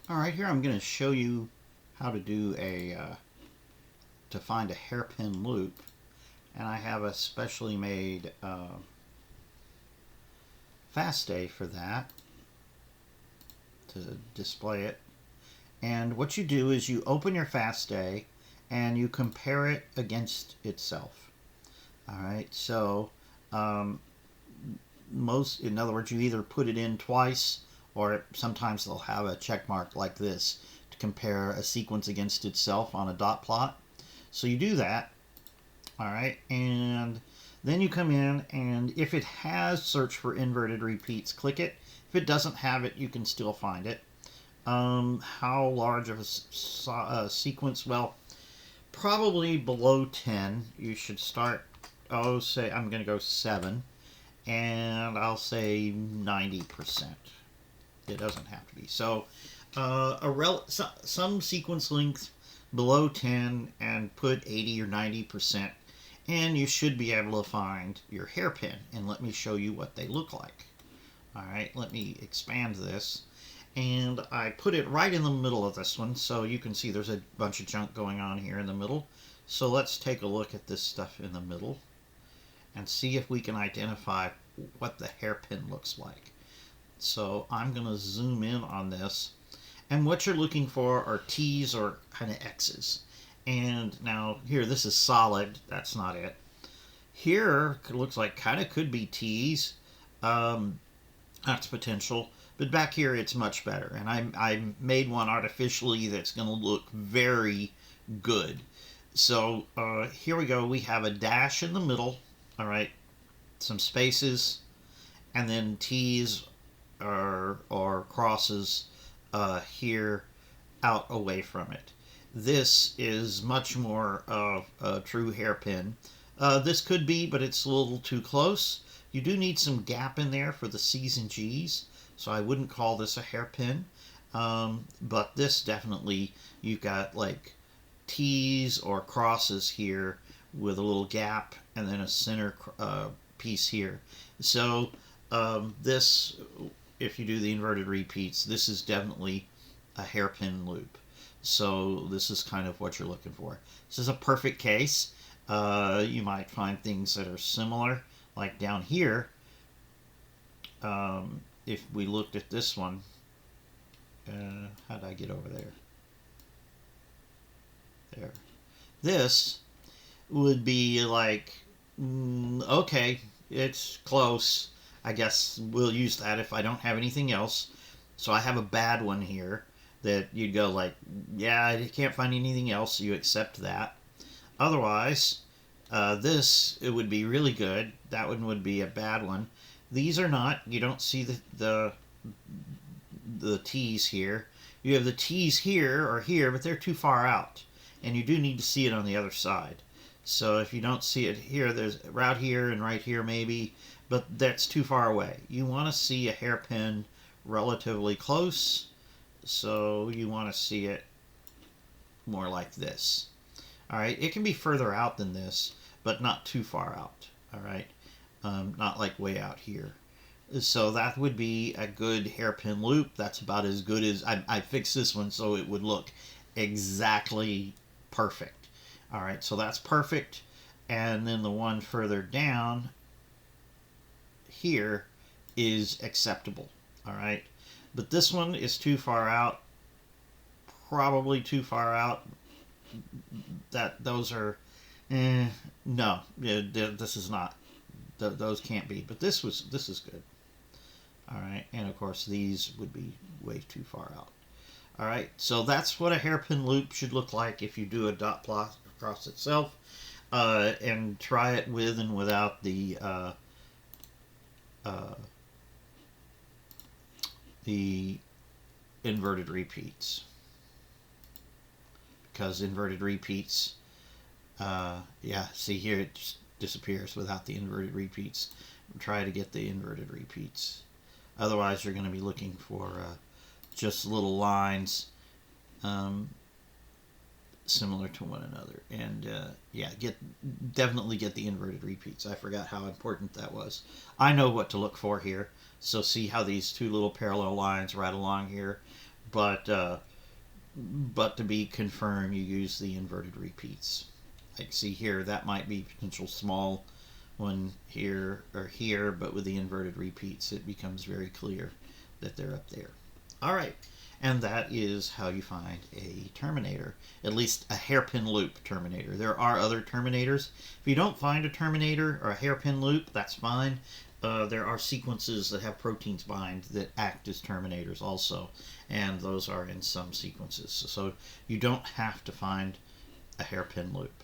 Alright, here I'm going to show you how to do to find a hairpin loop. And I have a specially made FastA for that to display it. And what you do is you open your FastA and you compare it against itself. Alright, so in other words, you either put it in twice or sometimes they'll have a check mark like this to compare a sequence against itself on a dot plot. So you do that, all right, and then you come in, and if it has search for inverted repeats, click it. If it doesn't have it, you can still find it. How large of a sequence? Well, probably below 10. You should start, say I'm going to go 7, and I'll say 90%. It doesn't have to be. So some sequence length below 10 and put 80 or 90%, and you should be able to find your hairpin. And let me show you what they look like. All right, let me expand this. And I put it right in the middle of this one, so you can see there's a bunch of junk going on here in the middle. So let's take a look at this stuff in the middle and see if we can identify what the hairpin looks like. So I'm going to zoom in on this, and what you're looking for are T's or kind of X's. And now here, this is solid. That's not it. Here it looks like kind of could be T's. That's potential. But back here it's much better. And I made one artificially that's going to look very good. So here we go. We have a dash in the middle. All right. Some spaces. And then T's or crosses here out away from it. This is much more of a true hairpin. This could be, but it's a little too close. You do need some gap in there for the C's and G's, so I wouldn't call this a hairpin. But this definitely, you've got like T's or crosses here with a little gap and then a center piece here. So this, if you do the inverted repeats, this is definitely a hairpin loop. So this is kind of what you're looking for. This is a perfect case. You might find things that are similar, like down here. If we looked at this one, how did I get over there? There. This would be like, okay, it's close. I guess we'll use that if I don't have anything else. So I have a bad one here that you'd go like, yeah, I can't find anything else, so you accept that. Otherwise, this, it would be really good. That one would be a bad one. These are not. You don't see the T's here. You have the T's here or here, but they're too far out. And you do need to see it on the other side. So if you don't see it here, there's right here and right here maybe, but that's too far away. You want to see a hairpin relatively close, so you want to see it more like this. All right, it can be further out than this, but not too far out. All right, not like way out here. So that would be a good hairpin loop. That's about as good as I fixed this one so it would look exactly perfect. All right, so that's perfect. And then the one further down here is acceptable. All right, but this one is too far out, probably too far out. Those are no, this is not. Those can't be. But this is good. All right, and of course these would be way too far out. All right, so that's what a hairpin loop should look like if you do a dot plot across itself, and try it with and without the inverted repeats, because inverted repeats, yeah, see here it just disappears without the inverted repeats. Try to get the inverted repeats. Otherwise, you're going to be looking for just little lines similar to one another. And yeah, definitely get the inverted repeats. I forgot how important that was. I know what to look for here. So see how these two little parallel lines right along here but to be confirmed, you use the inverted repeats. Like see here, that might be potential small one here or here, but with the inverted repeats, it becomes very clear that they're up there. All right, and that is how you find a terminator, at least a hairpin loop terminator. There are other terminators. If you don't find a terminator or a hairpin loop, that's fine. There are sequences that have proteins bind that act as terminators also, and those are in some sequences. So you don't have to find a hairpin loop.